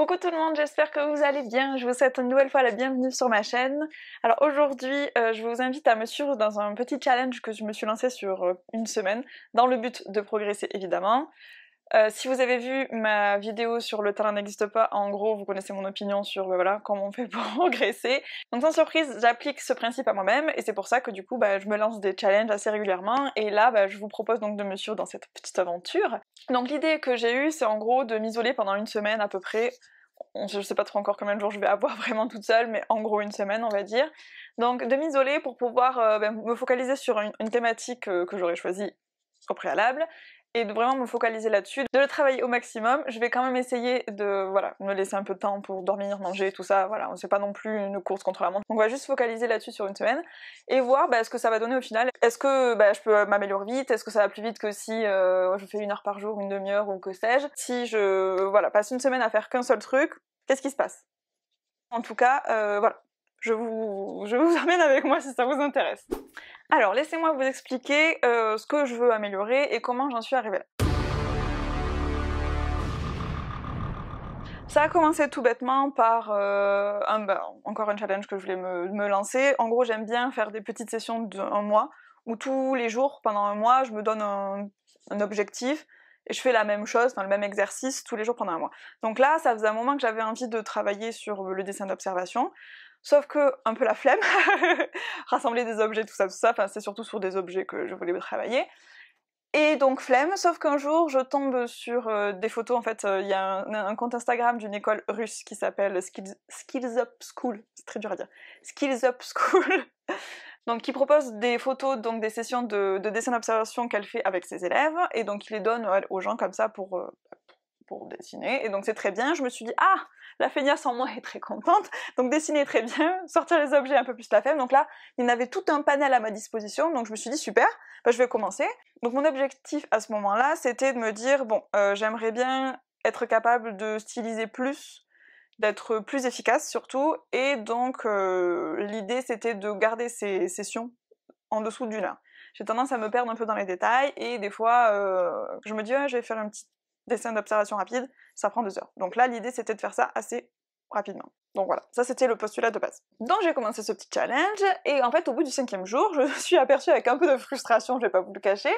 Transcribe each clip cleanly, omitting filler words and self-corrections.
Coucou tout le monde, j'espère que vous allez bien. Je vous souhaite une nouvelle fois la bienvenue sur ma chaîne. Alors aujourd'hui, je vous invite à me suivre dans un petit challenge que je me suis lancé sur une semaine, dans le but de progresser évidemment. Si vous avez vu ma vidéo sur le talent n'existe pas, en gros vous connaissez mon opinion sur voilà, comment on fait pour progresser. Donc sans surprise, j'applique ce principe à moi-même et c'est pour ça que du coup je me lance des challenges assez régulièrement et là je vous propose donc de me suivre dans cette petite aventure. Donc l'idée que j'ai eue c'est en gros de m'isoler pendant une semaine à peu près. Je sais pas trop encore combien de jours je vais avoir vraiment toute seule, mais en gros une semaine on va dire. Donc de m'isoler pour pouvoir me focaliser sur une thématique que j'aurais choisie au préalable et de vraiment me focaliser là-dessus, de le travailler au maximum. Je vais quand même essayer de voilà, me laisser un peu de temps pour dormir, manger, tout ça, voilà, c'est pas non plus une course contre la montre. Donc on va juste focaliser là-dessus sur une semaine et voir ce que ça va donner au final. Est-ce que je peux m'améliorer vite? Est-ce que ça va plus vite que si je fais 1 heure par jour, une demi-heure ou que sais-je? Si je passe une semaine à faire qu'un seul truc, qu'est-ce qui se passe? En tout cas, voilà. Je vous emmène avec moi si ça vous intéresse. Alors, laissez-moi vous expliquer ce que je veux améliorer et comment j'en suis arrivée là. Ça a commencé tout bêtement par encore un challenge que je voulais me lancer. En gros, j'aime bien faire des petites sessions d'un mois, où tous les jours, pendant un mois, je me donne un objectif, et je fais la même chose, le même exercice, tous les jours pendant un mois. Donc là, ça faisait un moment que j'avais envie de travailler sur le dessin d'observation, sauf que, un peu la flemme, rassembler des objets, tout ça, c'est surtout sur des objets que je voulais travailler. Et donc flemme, sauf qu'un jour je tombe sur des photos, en fait il y a un compte Instagram d'une école russe qui s'appelle Skills Up School, c'est très dur à dire, Skills Up School, donc qui propose des photos, donc des sessions de dessin d'observation qu'elle fait avec ses élèves, et donc il les donne aux gens comme ça pour dessiner, et donc c'est très bien. Je me suis dit, ah, la feignasse en moi est très contente, donc dessiner très bien, sortir les objets un peu plus la flemme, donc là, il y en avait tout un panel à ma disposition, donc je me suis dit, super, je vais commencer. Donc mon objectif à ce moment-là, c'était de me dire, bon, j'aimerais bien être capable de styliser plus, d'être plus efficace surtout, et donc l'idée c'était de garder ces sessions en dessous d'1 heure. J'ai tendance à me perdre un peu dans les détails, et des fois, je me dis, ah, je vais faire un petit dessin d'observation rapide, ça prend 2 heures. Donc là, l'idée c'était de faire ça assez rapidement. Donc voilà, ça c'était le postulat de base. Donc j'ai commencé ce petit challenge, et en fait au bout du 5e jour, je me suis aperçue avec un peu de frustration, je vais pas vous le cacher,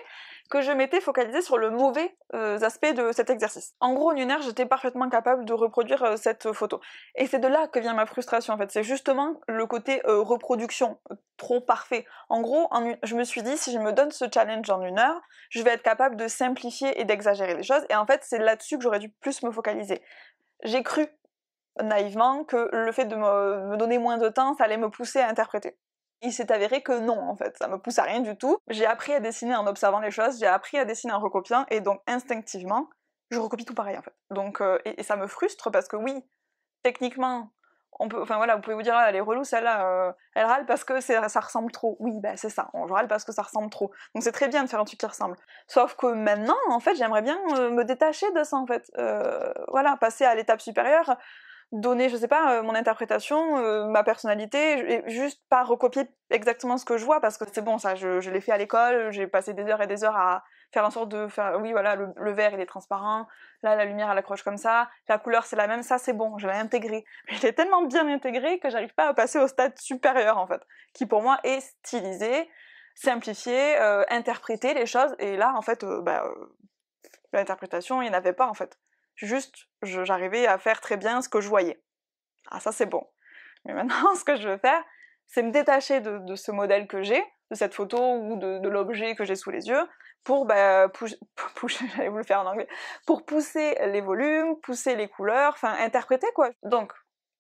que je m'étais focalisée sur le mauvais aspect de cet exercice. En gros, en 1 heure, j'étais parfaitement capable de reproduire cette photo. Et c'est de là que vient ma frustration en fait, c'est justement le côté reproduction, trop parfait. En gros, je me suis dit, si je me donne ce challenge en 1 heure, je vais être capable de simplifier et d'exagérer les choses, et en fait c'est là-dessus que j'aurais dû plus me focaliser. J'ai cru naïvement que le fait de me donner moins de temps, ça allait me pousser à interpréter. Il s'est avéré que non, en fait, ça me pousse à rien du tout. J'ai appris à dessiner en observant les choses, j'ai appris à dessiner en recopiant, et donc instinctivement, je recopie tout pareil en fait. Donc, et ça me frustre parce que oui, techniquement, on peut, enfin voilà, vous pouvez vous dire, ah, elle est relou celle-là, elle râle parce que ça ressemble trop. Oui, c'est ça, je râle parce que ça ressemble trop. Donc c'est très bien de faire un truc qui ressemble. Sauf que maintenant, en fait, j'aimerais bien me détacher de ça, en fait. Voilà, passer à l'étape supérieure, donner, je sais pas, mon interprétation, ma personnalité, et juste pas recopier exactement ce que je vois, parce que c'est bon, ça, je l'ai fait à l'école, j'ai passé des heures et des heures à faire en sorte de faire, oui voilà, le vert il est transparent, là la lumière elle accroche comme ça, la couleur c'est la même, ça c'est bon, je l'ai intégré. Mais je l'ai tellement bien intégré que j'arrive pas à passer au stade supérieur en fait, qui pour moi est styliser, simplifier, interpréter les choses, et là en fait, l'interprétation il n'y en avait pas en fait. Juste, j'arrivais à faire très bien ce que je voyais. Ah ça c'est bon. Mais maintenant, ce que je veux faire, c'est me détacher de ce modèle que j'ai, de cette photo ou de l'objet que j'ai sous les yeux, pour j'allais vous le faire en anglais, pour pousser les volumes, pousser les couleurs, enfin interpréter quoi. Donc,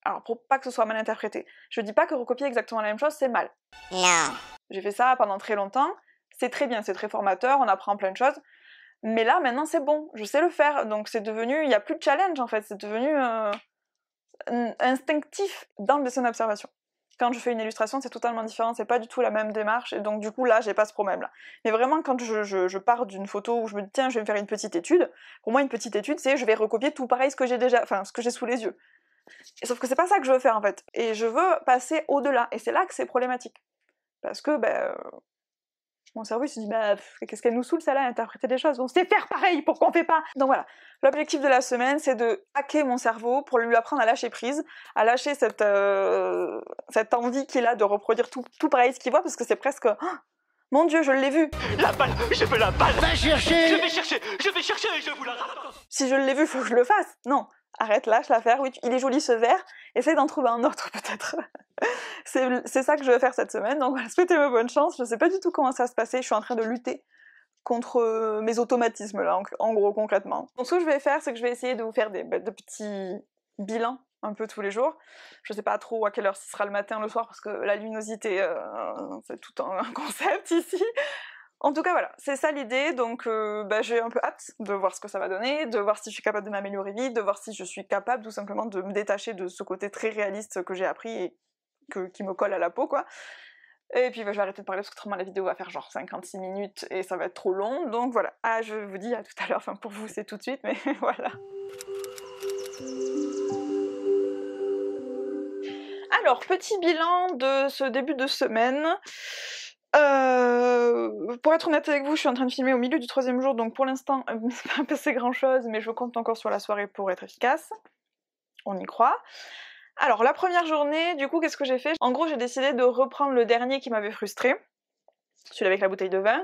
alors pour pas que ce soit mal interprété, je dis pas que recopier exactement la même chose c'est mal. Non. J'ai fait ça pendant très longtemps, c'est très bien, c'est très formateur, on apprend plein de choses, mais là maintenant c'est bon, je sais le faire, donc c'est devenu, il n'y a plus de challenge en fait, c'est devenu instinctif dans le dessin d'observation. Quand je fais une illustration, c'est totalement différent, c'est pas du tout la même démarche, et donc du coup là, j'ai pas ce problème-là. Mais vraiment, quand je pars d'une photo où je me dis tiens, je vais me faire une petite étude, pour moi une petite étude, c'est je vais recopier tout pareil ce que j'ai déjà, enfin ce que j'ai sous les yeux. Et sauf que c'est pas ça que je veux faire en fait, et je veux passer au-delà, et c'est là que c'est problématique. Parce que Mon cerveau il se dit bah qu'est-ce qu'elle nous saoule celle-là à interpréter des choses, on sait faire pareil, pourquoi on fait pas? Donc voilà, l'objectif de la semaine c'est de hacker mon cerveau pour lui apprendre à lâcher prise, à lâcher cette envie qu'il a de reproduire tout pareil ce qu'il voit, parce que c'est presque oh, mon dieu je l'ai vu. La balle, je veux la balle. Va chercher. Je vais chercher et je vous la rapporte. Si je l'ai vu, faut que je le fasse. Non, arrête, lâche l'affaire, oui, il est joli ce verre, essaye d'en trouver un autre peut-être. C'est ça que je vais faire cette semaine, donc voilà, souhaitez-moi bonne chance, je sais pas du tout comment ça va se passer, je suis en train de lutter contre mes automatismes là, en gros, concrètement. Donc ce que je vais faire, c'est que je vais essayer de vous faire de petits bilans un peu tous les jours. Je sais pas trop à quelle heure ce sera le matin, le soir, parce que la luminosité, c'est tout un concept ici. En tout cas voilà, c'est ça l'idée, donc j'ai un peu hâte de voir ce que ça va donner, de voir si je suis capable de m'améliorer vite, de voir si je suis capable tout simplement de me détacher de ce côté très réaliste que j'ai appris et qui me colle à la peau quoi. Et puis je vais arrêter de parler parce que autrement la vidéo va faire genre 56 minutes et ça va être trop long, donc voilà. Ah je vous dis à tout à l'heure, enfin pour vous c'est tout de suite, mais voilà. Alors, petit bilan de ce début de semaine. Pour être honnête avec vous, je suis en train de filmer au milieu du 3e jour, donc pour l'instant, c'est pas passé grand chose, mais je compte encore sur la soirée pour être efficace. On y croit. Alors, la première journée, du coup, qu'est-ce que j'ai fait? En gros, j'ai décidé de reprendre le dernier qui m'avait frustré, celui avec la bouteille de vin,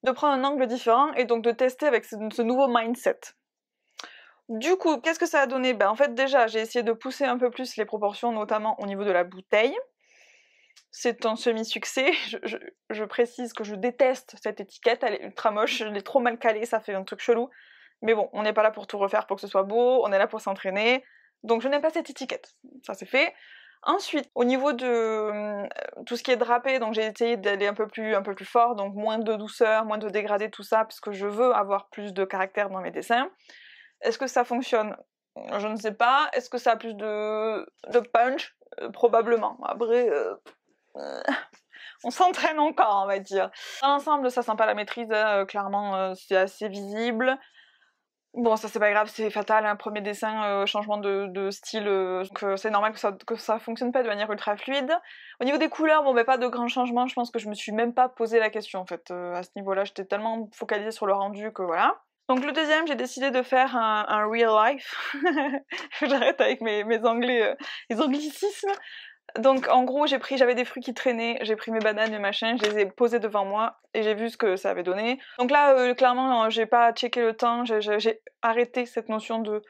de prendre un angle différent et donc de tester avec ce nouveau mindset. Du coup, qu'est-ce que ça a donné? En fait, déjà, j'ai essayé de pousser un peu plus les proportions, notamment au niveau de la bouteille. C'est un semi-succès, je précise que je déteste cette étiquette, elle est ultra moche, je l'ai trop mal calée, ça fait un truc chelou. Mais bon, on n'est pas là pour tout refaire pour que ce soit beau, on est là pour s'entraîner, donc je n'aime pas cette étiquette, ça c'est fait. Ensuite, au niveau de tout ce qui est drapé, donc j'ai essayé d'aller un peu plus fort, donc moins de douceur, moins de dégradé, tout ça, parce que je veux avoir plus de caractère dans mes dessins. Est-ce que ça fonctionne? Je ne sais pas. Est-ce que ça a plus de punch? Probablement. Après... on s'entraîne encore, on va dire. Dans l'ensemble, ça sent pas la maîtrise, clairement, c'est assez visible. Bon, ça c'est pas grave, c'est fatal, un premier dessin, changement de style, donc c'est normal que ça fonctionne pas de manière ultra fluide. Au niveau des couleurs, bon pas de grands changements, je pense que je me suis même pas posé la question en fait, à ce niveau-là, j'étais tellement focalisée sur le rendu que voilà. Donc le deuxième, j'ai décidé de faire un real life. J'arrête avec mes anglais, les anglicismes. Donc en gros j'avais des fruits qui traînaient, j'ai pris mes bananes, mes machins, je les ai posés devant moi et j'ai vu ce que ça avait donné. Donc là clairement j'ai pas checké le temps, j'ai arrêté cette notion de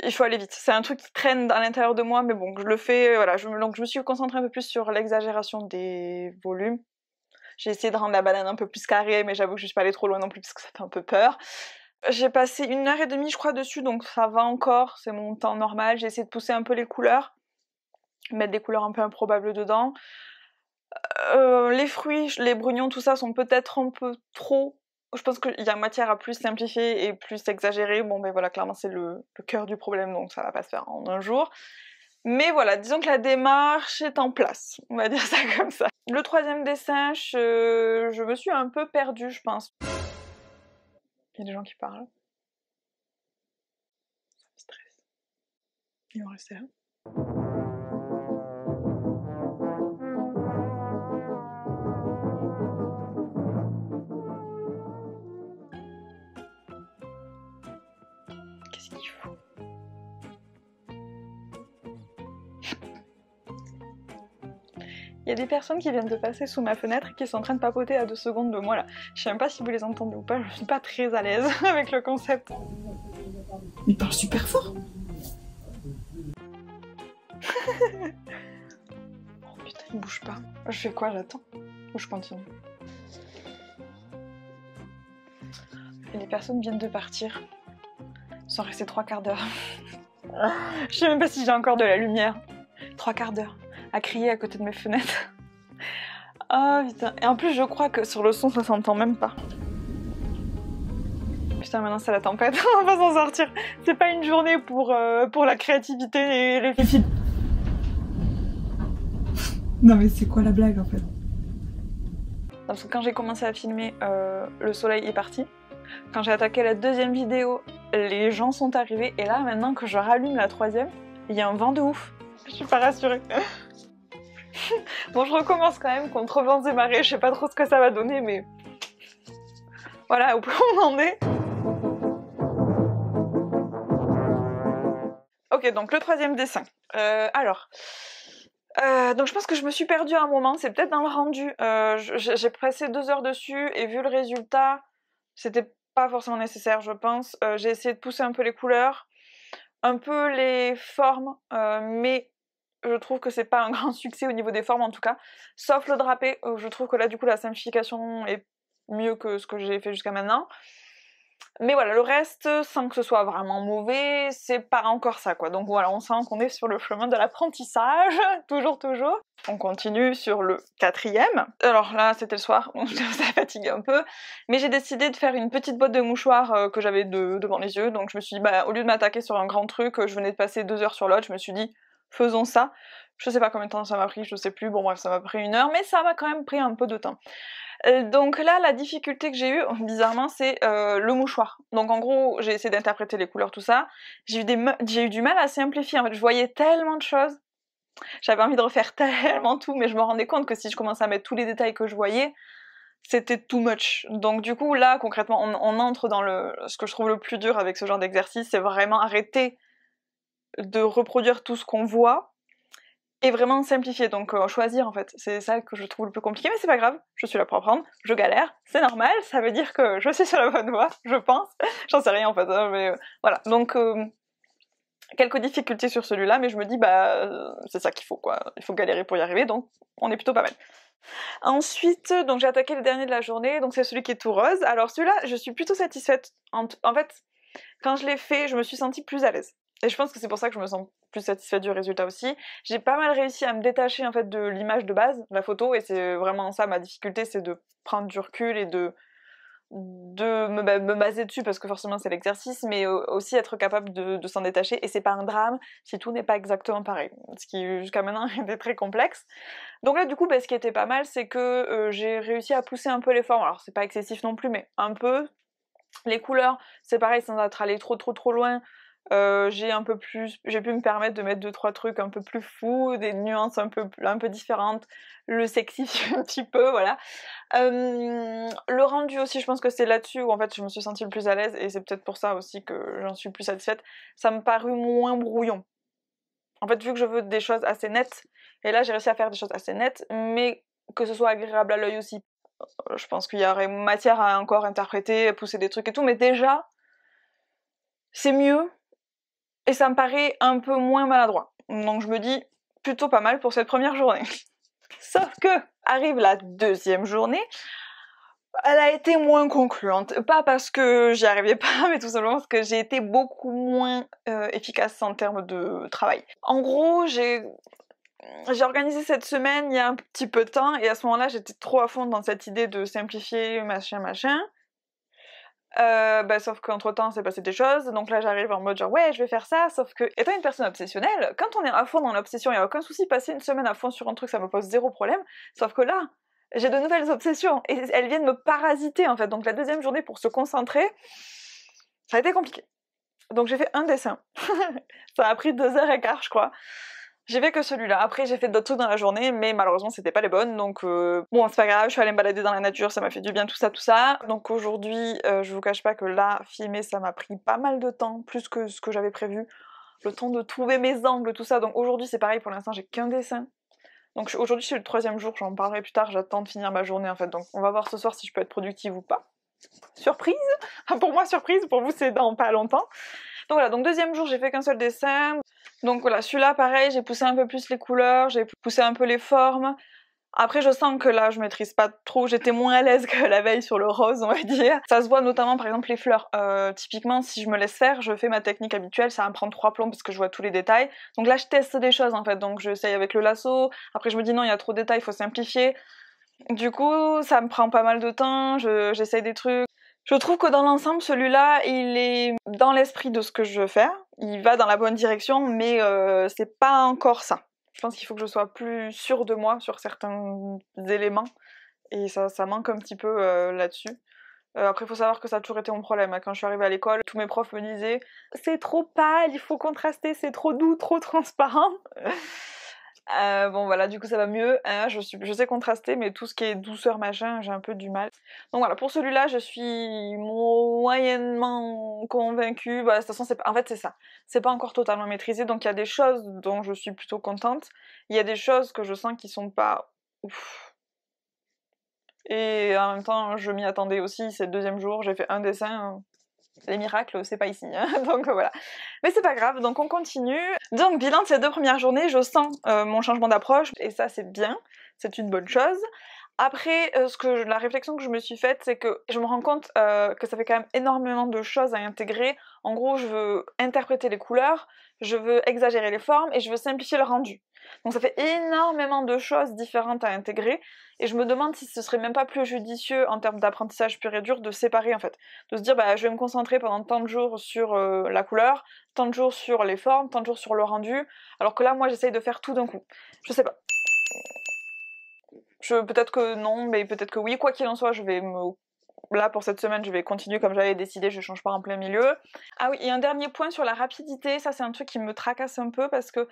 il faut aller vite. C'est un truc qui traîne à l'intérieur de moi, mais bon je le fais, voilà. Donc je me suis concentrée un peu plus sur l'exagération des volumes. J'ai essayé de rendre la banane un peu plus carrée, mais j'avoue que je suis pas allée trop loin non plus parce que ça fait un peu peur. J'ai passé 1h30 je crois dessus, donc ça va encore, c'est mon temps normal. J'ai essayé de pousser un peu les couleurs, mettre des couleurs un peu improbables dedans. Les fruits, les brugnons, tout ça sont peut-être un peu trop... Je pense qu'il y a matière à plus simplifier et plus exagérer. Bon voilà, clairement c'est le cœur du problème, donc ça va pas se faire en un jour. Mais voilà, disons que la démarche est en place, on va dire ça comme ça. Le troisième dessin, je me suis un peu perdue, je pense. Il y a des gens qui parlent. Ça me stresse. Il m'en restait un. Qu'est-ce qu'il faut? Il y a des personnes qui viennent de passer sous ma fenêtre et qui sont en train de papoter à 2 secondes de moi là. Je sais même pas si vous les entendez ou pas, je suis pas très à l'aise avec le concept. Il parle super fort. Oh putain, il bouge pas. Je fais quoi? J'attends? Ou je continue? Et les personnes viennent de partir. Ils sont restés 3 quarts d'heure. Je sais même pas si j'ai encore de la lumière. 3 quarts d'heure à crier à côté de mes fenêtres. Oh putain. Et en plus je crois que sur le son ça s'entend même pas. Putain maintenant c'est la tempête, on va s'en sortir. C'est pas une journée pour la créativité et les films. Non mais c'est quoi la blague en fait? Parce que quand j'ai commencé à filmer, le soleil est parti. Quand j'ai attaqué la 2e vidéo, les gens sont arrivés. Et là maintenant que je rallume la 3e, il y a un vent de ouf. Je suis pas rassurée. Bon, je recommence quand même contre vents et marées, je sais pas trop ce que ça va donner, mais Voilà où on en est. Ok, donc le troisième dessin. Donc je pense que je me suis perdue à un moment, c'est peut-être dans le rendu. J'ai passé 2 heures dessus et vu le résultat, c'était pas forcément nécessaire, je pense. J'ai essayé de pousser un peu les couleurs, un peu les formes, mais je trouve que c'est pas un grand succès au niveau des formes en tout cas. Sauf le drapé, je trouve que là du coup la simplification est mieux que ce que j'ai fait jusqu'à maintenant. Mais voilà, le reste, sans que ce soit vraiment mauvais, c'est pas encore ça quoi. Donc voilà, on sent qu'on est sur le chemin de l'apprentissage, toujours. On continue sur le 4e. Alors là, c'était le soir, donc ça fatigue un peu. Mais j'ai décidé de faire une petite boîte de mouchoirs que j'avais devant les yeux. Donc je me suis dit, bah, au lieu de m'attaquer sur un grand truc, je venais de passer 2 heures sur l'autre, je me suis dit, faisons ça. Je sais pas combien de temps ça m'a pris, je sais plus, bon bref, ça m'a pris 1 heure, mais ça m'a quand même pris un peu de temps. Donc là, la difficulté que j'ai eue, bizarrement, c'est le mouchoir. Donc en gros, j'ai essayé d'interpréter les couleurs, tout ça. J'ai eu du mal à simplifier, en fait, je voyais tellement de choses. J'avais envie de refaire tellement tout, mais je me rendais compte que si je commençais à mettre tous les détails que je voyais, c'était too much. Donc du coup, là, concrètement, on entre dans ce que je trouve le plus dur avec ce genre d'exercice, c'est vraiment arrêter de reproduire tout ce qu'on voit, et vraiment simplifier, donc choisir en fait, c'est ça que je trouve le plus compliqué, mais c'est pas grave, je suis là pour apprendre, je galère, c'est normal, ça veut dire que je suis sur la bonne voie, je pense, j'en sais rien en fait, hein, mais voilà, donc quelques difficultés sur celui-là, mais je me dis bah c'est ça qu'il faut quoi, il faut galérer pour y arriver, donc on est plutôt pas mal. Ensuite, donc j'ai attaqué le dernier de la journée, donc c'est celui qui est tout rose. Alors celui-là, je suis plutôt satisfaite, en fait, quand je l'ai fait, je me suis sentie plus à l'aise. Et je pense que c'est pour ça que je me sens plus satisfaite du résultat aussi. J'ai pas mal réussi à me détacher en fait de l'image de base, la photo, et c'est vraiment ça ma difficulté, c'est de prendre du recul et de me baser dessus parce que forcément c'est l'exercice, mais aussi être capable de s'en détacher, et c'est pas un drame si tout n'est pas exactement pareil, ce qui jusqu'à maintenant était très complexe. Donc là du coup ce qui était pas mal, c'est que j'ai réussi à pousser un peu les formes, alors c'est pas excessif non plus, mais un peu. Les couleurs, c'est pareil, sans être allé trop loin. J'ai pu me permettre de mettre 2-3 trucs un peu plus fous, des nuances un peu différentes, le sexifier un petit peu, voilà. Le rendu aussi, je pense que c'est là-dessus où en fait je me suis sentie le plus à l'aise, et c'est peut-être pour ça aussi que j'en suis plus satisfaite. Ça me parut moins brouillon. En fait, vu que je veux des choses assez nettes, et là j'ai réussi à faire des choses assez nettes, mais que ce soit agréable à l'œil aussi. Je pense qu'il y aurait matière à encore interpréter, pousser des trucs et tout, mais déjà, c'est mieux, et ça me paraît un peu moins maladroit. Donc je me dis, plutôt pas mal pour cette première journée. Sauf que, arrive la deuxième journée, elle a été moins concluante. Pas parce que j'y arrivais pas, mais tout simplement parce que j'ai été beaucoup moins efficace en termes de travail. En gros, j'ai organisé cette semaine il y a un petit peu de temps, et à ce moment-là, j'étais trop à fond dans cette idée de simplifier, machin. Sauf qu'entre temps s'est passé des choses, donc là j'arrive en mode genre ouais je vais faire ça, sauf que étant une personne obsessionnelle, quand on est à fond dans l'obsession, il n'y a aucun souci, passer une semaine à fond sur un truc ça me pose 0 problème, sauf que là j'ai de nouvelles obsessions et elles viennent me parasiter en fait, donc la deuxième journée pour se concentrer, ça a été compliqué. Donc j'ai fait un dessin, ça a pris 2h15 je crois. J'ai fait que celui-là, après j'ai fait d'autres trucs dans la journée, mais malheureusement c'était pas les bonnes, donc bon c'est pas grave, je suis allée me balader dans la nature, ça m'a fait du bien, tout ça. Donc aujourd'hui, je vous cache pas que là, filmer ça m'a pris pas mal de temps, plus que ce que j'avais prévu, le temps de trouver mes angles, tout ça, donc aujourd'hui c'est pareil, pour l'instant j'ai qu'un dessin. Donc aujourd'hui c'est le 3e jour, j'en parlerai plus tard, j'attends de finir ma journée en fait, donc on va voir ce soir si je peux être productive ou pas. Surprise. Pour moi surprise, pour vous c'est dans pas longtemps. Donc voilà, donc 2e jour j'ai fait qu'un seul dessin. Donc voilà, celui-là pareil, j'ai poussé un peu plus les couleurs, j'ai poussé un peu les formes. Après je sens que là je maîtrise pas trop, j'étais moins à l'aise que la veille sur le rose on va dire. Ça se voit notamment par exemple les fleurs. Typiquement si je me laisse faire, je fais ma technique habituelle, ça va me prendre 3 plombs parce que je vois tous les détails. Donc là je teste des choses en fait, donc j'essaye avec le lasso, après je me dis non il y a trop de détails, il faut simplifier. Du coup ça me prend pas mal de temps, j'essaye des trucs. Je trouve que dans l'ensemble, celui-là, il est dans l'esprit de ce que je veux faire. Il va dans la bonne direction, mais c'est pas encore ça. Je pense qu'il faut que je sois plus sûre de moi sur certains éléments, et ça manque un petit peu là-dessus. Après, il faut savoir que ça a toujours été mon problème. Quand je suis arrivée à l'école, tous mes profs me disaient « C'est trop pâle, il faut contraster, c'est trop doux, trop transparent ». Bon voilà, du coup ça va mieux, hein, je sais contraster, mais tout ce qui est douceur machin, j'ai un peu du mal. Donc voilà, pour celui-là, je suis moyennement convaincue. Bah, de toute façon, en fait c'est ça, c'est pas encore totalement maîtrisé, donc il y a des choses dont je suis plutôt contente, il y a des choses que je sens qui sont pas ouf. Et en même temps, je m'y attendais aussi, c'est le deuxième jour, j'ai fait un dessin... Les miracles, c'est pas ici, hein. Donc voilà. Mais c'est pas grave, donc on continue. Donc bilan de ces 2 premières journées, je sens mon changement d'approche, et ça c'est bien, c'est une bonne chose. Après, la réflexion que je me suis faite, c'est que je me rends compte que ça fait quand même énormément de choses à intégrer. En gros, je veux interpréter les couleurs, je veux exagérer les formes, et je veux simplifier le rendu. Donc ça fait énormément de choses différentes à intégrer, et je me demande si ce serait même pas plus judicieux en termes d'apprentissage pur et dur de séparer en fait. De se dire bah je vais me concentrer pendant tant de jours sur la couleur, tant de jours sur les formes, tant de jours sur le rendu, alors que là moi j'essaye de faire tout d'un coup. Je sais pas. Peut-être que non, mais peut-être que oui, quoi qu'il en soit, là pour cette semaine je vais continuer comme j'avais décidé, je change pas en plein milieu. Ah oui, et un dernier point sur la rapidité, ça c'est un truc qui me tracasse un peu parce que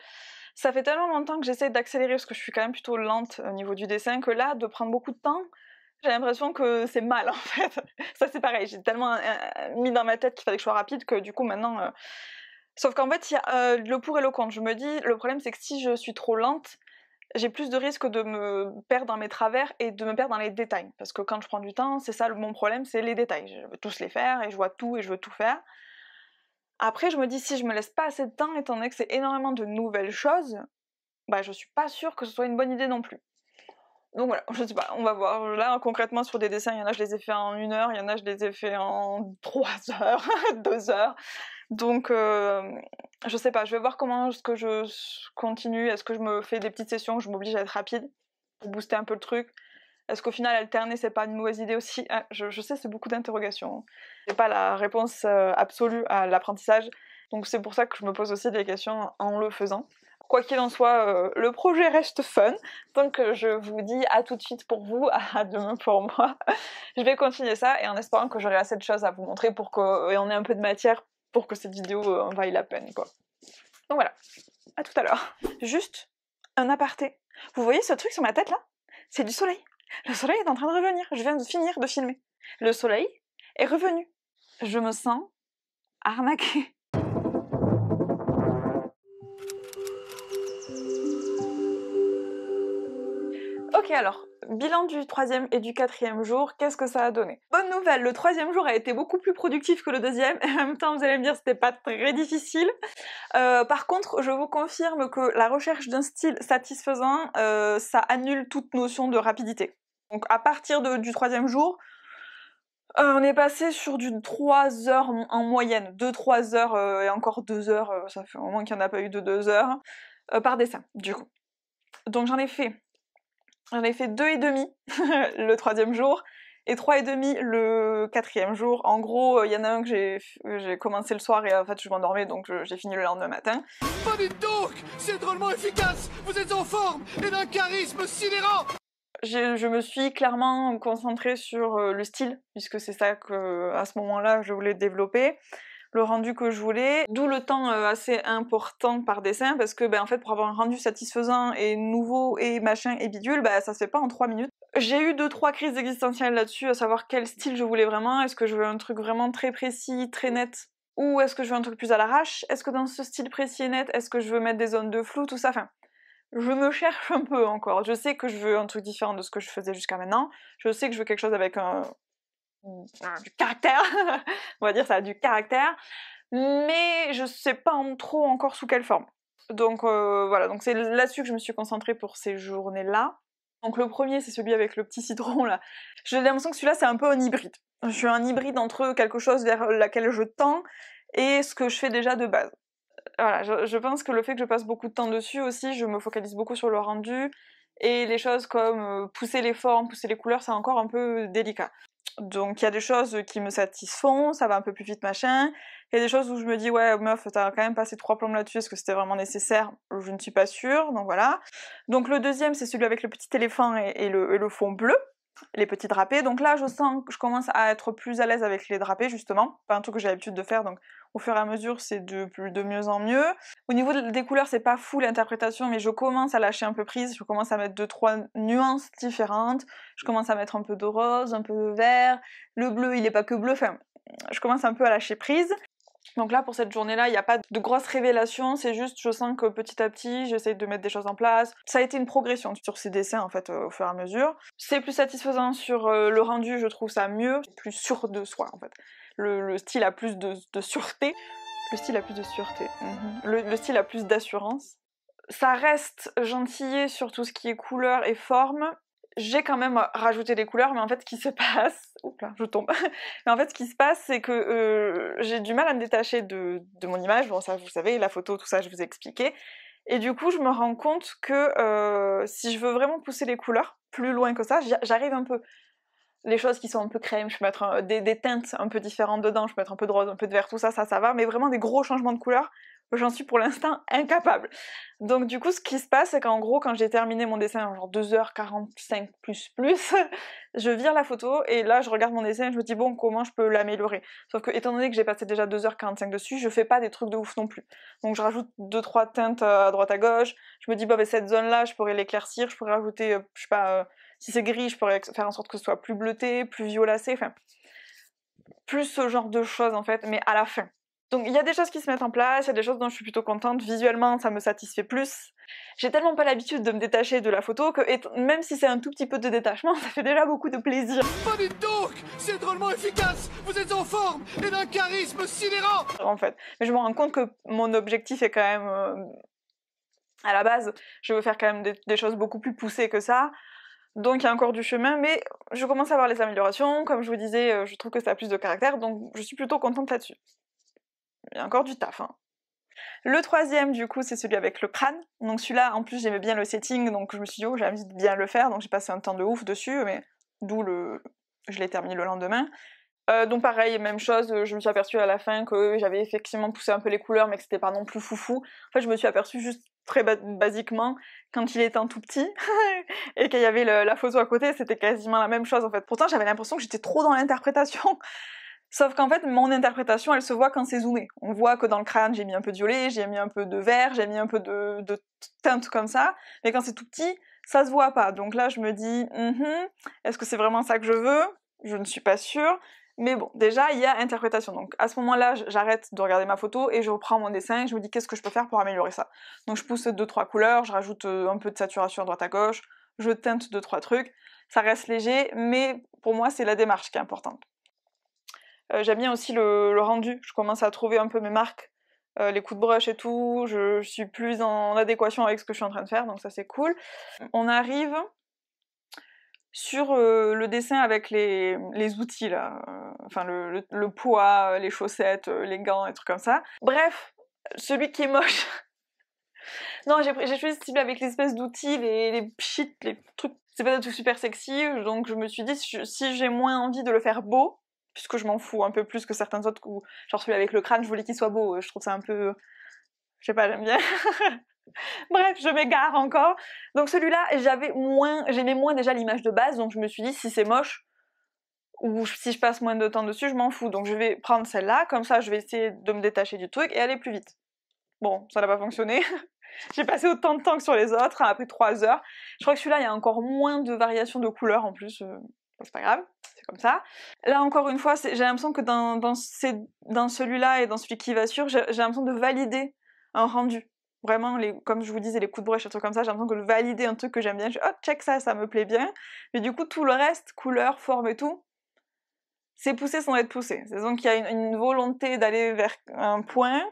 ça fait tellement longtemps que j'essaie d'accélérer parce que je suis quand même plutôt lente au niveau du dessin que là, de prendre beaucoup de temps, j'ai l'impression que c'est mal en fait. Ça c'est pareil, j'ai tellement mis dans ma tête qu'il fallait que je sois rapide que du coup maintenant... Sauf qu'en fait, il y a le pour et le contre. Je me dis, le problème c'est que si je suis trop lente, j'ai plus de risques de me perdre dans mes travers et de me perdre dans les détails. Parce que quand je prends du temps, c'est ça mon problème, c'est les détails. Je veux tous les faire et je vois tout et je veux tout faire. Après, je me dis, si je me laisse pas assez de temps, étant donné que c'est énormément de nouvelles choses, bah je suis pas sûre que ce soit une bonne idée non plus. Donc voilà, je sais pas, on va voir. Là, concrètement, sur des dessins, il y en a, je les ai fait en 1 heure, il y en a, je les ai fait en 3 heures, 2 heures. Donc, je sais pas, je vais voir comment est-ce que je continue. Est-ce que je me fais des petites sessions où je m'oblige à être rapide pour booster un peu le truc? Est-ce qu'au final, alterner, c'est pas une mauvaise idée aussi? Je sais, c'est beaucoup d'interrogations. J'ai pas la réponse absolue à l'apprentissage, donc c'est pour ça que je me pose aussi des questions en le faisant. Quoi qu'il en soit, le projet reste fun, donc je vous dis à tout de suite pour vous, à demain pour moi. Je vais continuer ça, et en espérant que j'aurai assez de choses à vous montrer pour qu'on ait un peu de matière pour que cette vidéo vaille la peine, quoi. Donc voilà, à tout à l'heure. Juste un aparté. Vous voyez ce truc sur ma tête là? C'est du soleil. Le soleil est en train de revenir, je viens de finir de filmer. Le soleil est revenu. Je me sens arnaquée. Ok alors, bilan du 3e et du 4e jour, qu'est-ce que ça a donné? Bonne nouvelle, le 3e jour a été beaucoup plus productif que le 2e, et en même temps vous allez me dire c'était pas très difficile. Par contre, je vous confirme que la recherche d'un style satisfaisant, ça annule toute notion de rapidité. Donc à partir du 3e jour, on est passé sur du 3 heures en moyenne, 2-3 heures, et encore 2 heures, ça fait un moment qu'il n'y en a pas eu de 2 heures, par dessin, du coup. Donc j'en ai fait 2,5 le 3e jour, et 3,5 le 4e jour. En gros, il y en a un que j'ai commencé le soir et en fait je m'endormais, donc j'ai fini le lendemain matin. Bah dites donc, c'est drôlement efficace. Vous êtes en forme et d'un charisme sidérant. Je me suis clairement concentrée sur le style, puisque c'est ça que, à ce moment-là, je voulais développer, le rendu que je voulais, d'où le temps assez important par dessin, parce que en fait, pour avoir un rendu satisfaisant et nouveau et machin et bidule, ça se fait pas en 3 minutes. J'ai eu 2-3 crises existentielles là-dessus, à savoir quel style je voulais vraiment, est-ce que je veux un truc vraiment très précis, très net, ou est-ce que je veux un truc plus à l'arrache, est-ce que dans ce style précis et net, est-ce que je veux mettre des zones de flou, tout ça, enfin... Je me cherche un peu encore, je sais que je veux un truc différent de ce que je faisais jusqu'à maintenant, je sais que je veux quelque chose avec du caractère, on va dire ça, du caractère, mais je sais pas trop encore sous quelle forme. Donc voilà, donc c'est là-dessus que je me suis concentrée pour ces journées-là. Donc le premier, c'est celui avec le petit citron là. J'ai l'impression que celui-là c'est un peu un hybride. Je suis un hybride entre quelque chose vers laquelle je tends et ce que je fais déjà de base. Voilà, je pense que le fait que je passe beaucoup de temps dessus aussi, je me focalise beaucoup sur le rendu, et les choses comme pousser les formes, pousser les couleurs, c'est encore un peu délicat. Donc il y a des choses qui me satisfont, ça va un peu plus vite machin, il y a des choses où je me dis ouais meuf t'as quand même passé 3 plombes là-dessus, est-ce que c'était vraiment nécessaire? Je ne suis pas sûre, donc voilà. Donc le deuxième c'est celui avec le petit éléphant et le fond bleu, les petits drapés, donc là je sens que je commence à être plus à l'aise avec les drapés justement, pas un truc que j'ai l'habitude de faire, donc Au fur et à mesure, c'est de mieux en mieux. Au niveau des couleurs, c'est pas fou l'interprétation, mais je commence à lâcher un peu prise, je commence à mettre 2-3 nuances différentes, je commence à mettre un peu de rose, un peu de vert, le bleu, il est pas que bleu, enfin, je commence un peu à lâcher prise. Donc là, pour cette journée-là, il n'y a pas de grosses révélations, c'est juste, je sens que petit à petit, j'essaye de mettre des choses en place. Ça a été une progression sur ces dessins, en fait, au fur et à mesure. C'est plus satisfaisant sur le rendu, je trouve ça mieux, plus sûr de soi, en fait. Le style a plus de sûreté. Le style a plus de sûreté. Le style a plus d'assurance. Ça reste gentillé sur tout ce qui est couleur et forme. J'ai quand même rajouté des couleurs, mais en fait, ce qui se passe... Oups là, je tombe. Mais en fait, ce qui se passe, c'est que j'ai du mal à me détacher de mon image. Bon, ça, vous savez, la photo, tout ça, je vous ai expliqué. Et du coup, je me rends compte que si je veux vraiment pousser les couleurs plus loin que ça, j'arrive un peu. Les choses qui sont un peu crème, je peux mettre des teintes un peu différentes dedans, je peux mettre un peu de rose, un peu de vert, tout ça, ça va. Mais vraiment des gros changements de couleurs, j'en suis pour l'instant incapable. Donc du coup, ce qui se passe, c'est qu'en gros, quand j'ai terminé mon dessin, genre 2h45 plus, je vire la photo et là, je regarde mon dessin et je me dis, bon, comment je peux l'améliorer? Sauf que, étant donné que j'ai passé déjà 2h45 dessus, je fais pas des trucs de ouf non plus. Donc je rajoute 2-3 teintes à droite à gauche, je me dis, bah, cette zone-là, je pourrais l'éclaircir, je pourrais rajouter, je sais pas, si c'est gris, je pourrais faire en sorte que ce soit plus bleuté, plus violacé, enfin, plus ce genre de choses en fait, mais à la fin. Donc il y a des choses qui se mettent en place, il y a des choses dont je suis plutôt contente, visuellement ça me satisfait plus. J'ai tellement pas l'habitude de me détacher de la photo que même si c'est un tout petit peu de détachement, ça fait déjà beaucoup de plaisir. Oh, dites donc, c'est drôlement efficace. Vous êtes en forme et d'un charisme sidérant. En fait, mais je me rends compte que mon objectif est quand même... à la base, je veux faire quand même des choses beaucoup plus poussées que ça. Donc il y a encore du chemin, mais je commence à voir les améliorations. Comme je vous disais, je trouve que ça a plus de caractère, donc je suis plutôt contente là-dessus. Il y a encore du taf, hein. Le troisième, du coup, c'est celui avec le crâne. Donc celui-là, en plus, j'aimais bien le setting, donc je me suis dit, oh, j'ai envie de bien le faire, donc j'ai passé un temps de ouf dessus, mais d'où je l'ai terminé le lendemain. Donc pareil, même chose, je me suis aperçue à la fin que j'avais effectivement poussé un peu les couleurs, mais que c'était pas non plus foufou. En fait, je me suis aperçue juste très basiquement, quand il était un tout petit, et qu'il y avait la photo à côté, c'était quasiment la même chose en fait. Pourtant, j'avais l'impression que j'étais trop dans l'interprétation. Sauf qu'en fait, mon interprétation, elle se voit quand c'est zoomé. On voit que dans le crâne, j'ai mis un peu de violet, j'ai mis un peu de vert, j'ai mis un peu de teinte comme ça, mais quand c'est tout petit, ça se voit pas. Donc là, je me dis, est-ce que c'est vraiment ça que je veux? Je ne suis pas sûre. Mais bon, déjà, il y a interprétation. Donc à ce moment-là, j'arrête de regarder ma photo et je reprends mon dessin et je me dis qu'est-ce que je peux faire pour améliorer ça. Donc je pousse 2-3 couleurs, je rajoute un peu de saturation à droite à gauche, je teinte 2-3 trucs. Ça reste léger, mais pour moi, c'est la démarche qui est importante. J'aime bien aussi le rendu. Je commence à trouver un peu mes marques, les coups de brush et tout. Je suis plus en adéquation avec ce que je suis en train de faire, donc ça c'est cool. On arrive sur le dessin avec les outils là, enfin le poids, les chaussettes, les gants, et trucs comme ça. Bref, celui qui est moche. Non, j'ai choisi celui avec l'espèce d'outils, les pchits, les trucs. C'est pas du tout super sexy, donc je me suis dit si j'ai moins envie de le faire beau, puisque je m'en fous un peu plus que certains autres, genre celui avec le crâne, je voulais qu'il soit beau, je trouve ça un peu... Je sais pas, j'aime bien. Bref, je m'égare encore. Donc celui-là, j'aimais moins déjà l'image de base, donc je me suis dit, si c'est moche, ou si je passe moins de temps dessus, je m'en fous. Donc je vais prendre celle-là, comme ça je vais essayer de me détacher du truc et aller plus vite. Bon, ça n'a pas fonctionné. J'ai passé autant de temps que sur les autres, après 3 heures. Je crois que celui-là, il y a encore moins de variations de couleurs en plus. C'est pas grave, c'est comme ça. Là, encore une fois, j'ai l'impression que dans celui-là et dans celui qui va sur, j'ai l'impression de valider un rendu. Vraiment, comme je vous disais, les coups de brush, et trucs comme ça, j'ai l'impression de valider un truc que j'aime bien. Je dis, oh, check ça me plaît bien. Mais du coup, tout le reste, couleur, forme et tout, c'est poussé sans être poussé. C'est donc qu'il y a une volonté d'aller vers un point.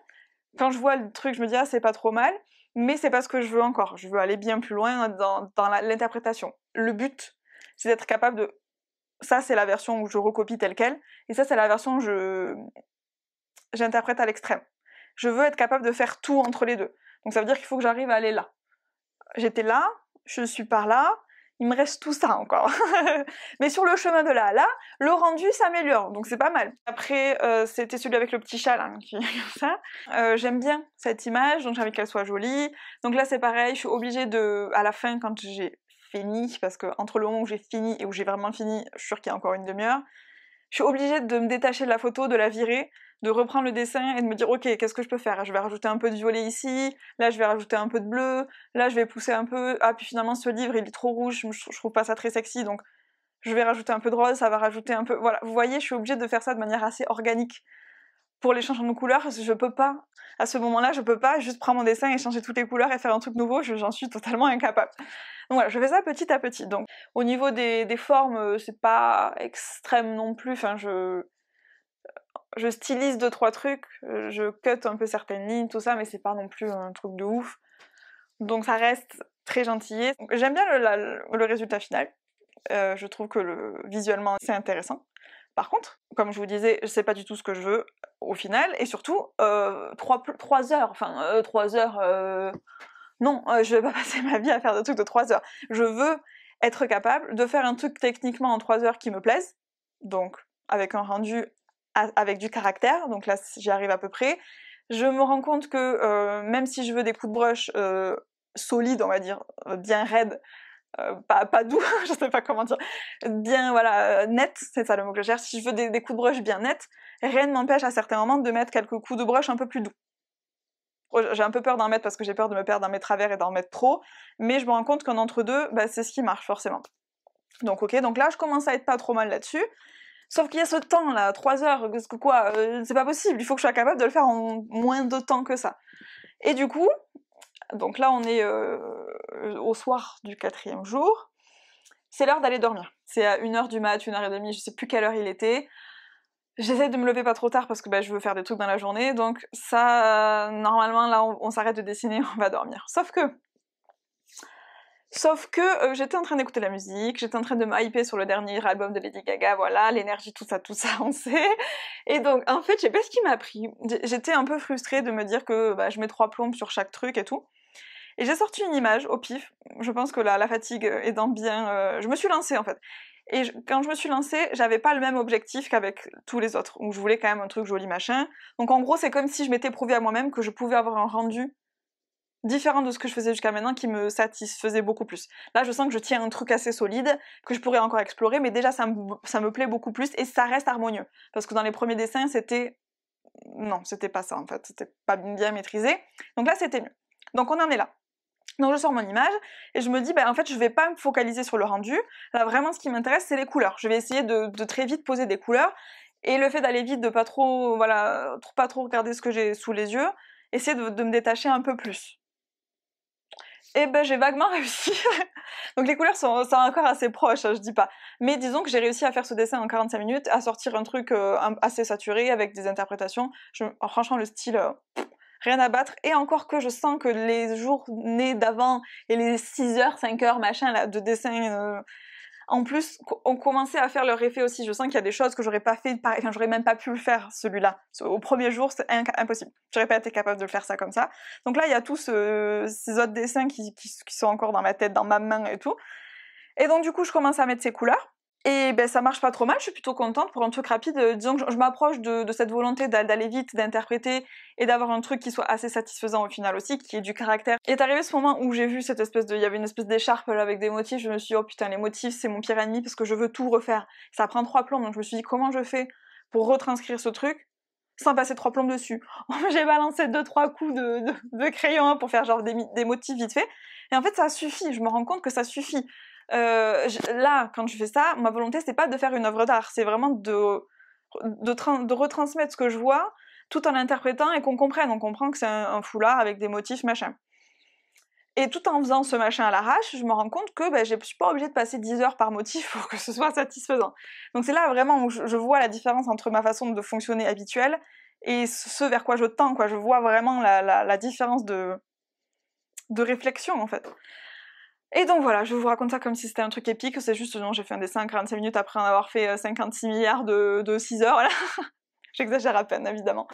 Quand je vois le truc, je me dis, ah, c'est pas trop mal. Mais c'est pas ce que je veux encore. Je veux aller bien plus loin dans l'interprétation. Le but, c'est d'être capable de... Ça, c'est la version où je recopie telle quelle. Et ça, c'est la version où j'interprète à l'extrême. Je veux être capable de faire tout entre les deux. Donc ça veut dire qu'il faut que j'arrive à aller là. J'étais là, je suis par là, il me reste tout ça encore. Mais sur le chemin de là à là, le rendu s'améliore, donc c'est pas mal. Après, c'était celui avec le petit chat là, qui comme ça. J'aime bien cette image, donc j'ai envie qu'elle soit jolie. Donc là c'est pareil, je suis obligée à la fin, quand j'ai fini, parce que entre le moment où j'ai fini et où j'ai vraiment fini, je suis sûre qu'il y a encore une demi-heure, je suis obligée de me détacher de la photo, de la virer, de reprendre le dessin et de me dire ok, qu'est-ce que je peux faire? Je vais rajouter un peu de violet ici, là je vais rajouter un peu de bleu, là je vais pousser un peu, ah puis finalement ce livre il est trop rouge, je trouve pas ça très sexy, donc je vais rajouter un peu de rose, ça va rajouter un peu... Voilà, vous voyez, je suis obligée de faire ça de manière assez organique pour les changements de couleurs, parce que je peux pas, à ce moment-là, je peux pas juste prendre mon dessin et changer toutes les couleurs et faire un truc nouveau, j'en suis totalement incapable. Donc voilà, je fais ça petit à petit. Donc au niveau des formes, c'est pas extrême non plus, enfin je stylise 2-3 trucs, je cut un peu certaines lignes, tout ça, mais c'est pas non plus un truc de ouf. Donc ça reste très gentillé. J'aime bien le résultat final. Je trouve que visuellement c'est intéressant. Par contre, comme je vous disais, je sais pas du tout ce que je veux au final, et surtout 3 heures, enfin 3 heures, non, je vais pas passer ma vie à faire des trucs de 3 heures. Je veux être capable de faire un truc techniquement en 3 heures qui me plaise, donc avec un rendu avec du caractère, donc là j'y arrive à peu près. Je me rends compte que même si je veux des coups de brush solides, on va dire, bien raides, pas doux, je sais pas comment dire, bien voilà, net, c'est ça le mot que je cherche. Si je veux des coups de brush bien nets, rien ne m'empêche à certains moments de mettre quelques coups de brush un peu plus doux. J'ai un peu peur d'en mettre parce que j'ai peur de me perdre dans mes travers et d'en mettre trop, mais je me rends compte qu'en entre-deux, bah, c'est ce qui marche forcément. Donc ok, donc là je commence à être pas trop mal là-dessus, sauf qu'il y a ce temps là, 3 heures, parce que quoi, c'est pas possible, il faut que je sois capable de le faire en moins de temps que ça. Et du coup, donc là on est au soir du 4e jour, c'est l'heure d'aller dormir. C'est à 1h du mat, 1h30, je sais plus quelle heure il était. J'essaie de me lever pas trop tard parce que bah, je veux faire des trucs dans la journée, donc ça, normalement là on s'arrête de dessiner, on va dormir. Sauf que j'étais en train d'écouter la musique, j'étais en train de me hyper sur le dernier album de Lady Gaga, voilà, l'énergie, tout ça, on sait. Et donc en fait, je sais pas ce qui m'a pris. J'étais un peu frustrée de me dire que bah, je mets 3 plombes sur chaque truc et tout. Et j'ai sorti une image au pif, je pense que la fatigue aidant bien, je me suis lancée en fait. Et quand je me suis lancée, j'avais pas le même objectif qu'avec tous les autres, où je voulais quand même un truc joli machin. Donc en gros, c'est comme si je m'étais prouvé à moi-même que je pouvais avoir un rendu différent de ce que je faisais jusqu'à maintenant, qui me satisfaisait beaucoup plus. Là, je sens que je tiens un truc assez solide, que je pourrais encore explorer, mais déjà ça me plaît beaucoup plus, et ça reste harmonieux. Parce que dans les premiers dessins, non, c'était pas ça en fait, c'était pas bien maîtrisé. Donc là, c'était mieux. Donc on en est là. Donc je sors mon image et je me dis bah en fait je vais pas me focaliser sur le rendu, là vraiment ce qui m'intéresse c'est les couleurs. Je vais essayer de très vite poser des couleurs, et le fait d'aller vite, de pas trop voilà, pas trop regarder ce que j'ai sous les yeux, essayer de me détacher un peu plus. Et ben j'ai vaguement réussi. Donc les couleurs sont encore assez proches, je dis pas. Mais disons que j'ai réussi à faire ce dessin en 45 minutes, à sortir un truc assez saturé avec des interprétations. Franchement le style... rien à battre, et encore que je sens que les journées d'avant et les 6h, 5h machin là, de dessin en plus ont commencé à faire leur effet aussi. Je sens qu'il y a des choses que j'aurais pas fait, enfin j'aurais même pas pu le faire celui-là. Au premier jour c'est impossible, j'aurais pas été capable de le faire ça comme ça. Donc là il y a tous ces autres dessins qui sont encore dans ma tête, dans ma main et tout. Et donc du coup je commence à mettre ces couleurs. Et ben ça marche pas trop mal, je suis plutôt contente pour un truc rapide. Disons que je m'approche de cette volonté d'aller vite, d'interpréter et d'avoir un truc qui soit assez satisfaisant au final aussi, qui ait du caractère. Et est arrivé ce moment où j'ai vu cette espèce il y avait une espèce d'écharpe là avec des motifs, je me suis dit oh putain les motifs c'est mon pire ennemi parce que je veux tout refaire. Ça prend 3 plombes, donc je me suis dit comment je fais pour retranscrire ce truc sans passer 3 plombes dessus. J'ai balancé 2-3 coups de crayon pour faire genre des motifs vite fait. Et en fait ça suffit, je me rends compte que ça suffit. Là, quand je fais ça, ma volonté c'est pas de faire une œuvre d'art, c'est vraiment de retransmettre ce que je vois tout en l'interprétant et qu'on comprenne. On comprend que c'est un foulard avec des motifs machin. Et tout en faisant ce machin à l'arrache, je me rends compte que je suis pas obligée de passer 10 heures par motif pour que ce soit satisfaisant. Donc c'est là vraiment où je vois la différence entre ma façon de fonctionner habituelle et ce vers quoi je tends, quoi. Je vois vraiment la différence de réflexion en fait. Et donc voilà, je vous raconte ça comme si c'était un truc épique, c'est juste non, j'ai fait un dessin en 45 minutes après en avoir fait 56 milliards de 6 heures, voilà. J'exagère à peine, évidemment.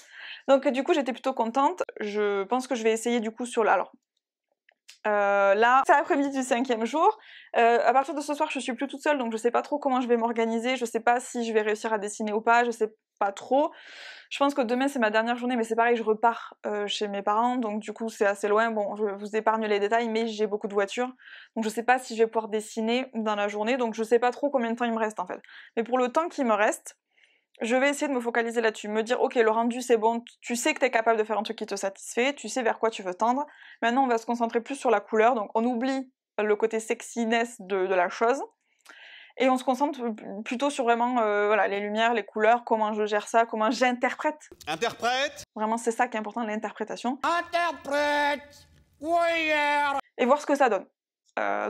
Donc du coup, j'étais plutôt contente. Je pense que je vais essayer du coup sur là, c'est l'après-midi du 5e jour. À partir de ce soir, je suis plus toute seule, donc je sais pas trop comment je vais m'organiser, je sais pas si je vais réussir à dessiner ou pas, je sais pas trop. Je pense que demain c'est ma dernière journée, mais c'est pareil, je repars chez mes parents, donc du coup c'est assez loin. Bon, je vous épargne les détails, mais j'ai beaucoup de voitures, donc je sais pas si je vais pouvoir dessiner dans la journée, donc je sais pas trop combien de temps il me reste en fait. Mais pour le temps qui me reste, je vais essayer de me focaliser là-dessus, me dire ok, le rendu c'est bon, tu sais que tu es capable de faire un truc qui te satisfait, tu sais vers quoi tu veux tendre. Maintenant on va se concentrer plus sur la couleur, donc on oublie le côté sexiness de la chose. Et on se concentre plutôt sur vraiment voilà, les lumières, les couleurs, comment je gère ça, comment j'interprète. Interprète. Vraiment, c'est ça qui est important, l'interprétation. Interprète. Warrior. Et voir ce que ça donne.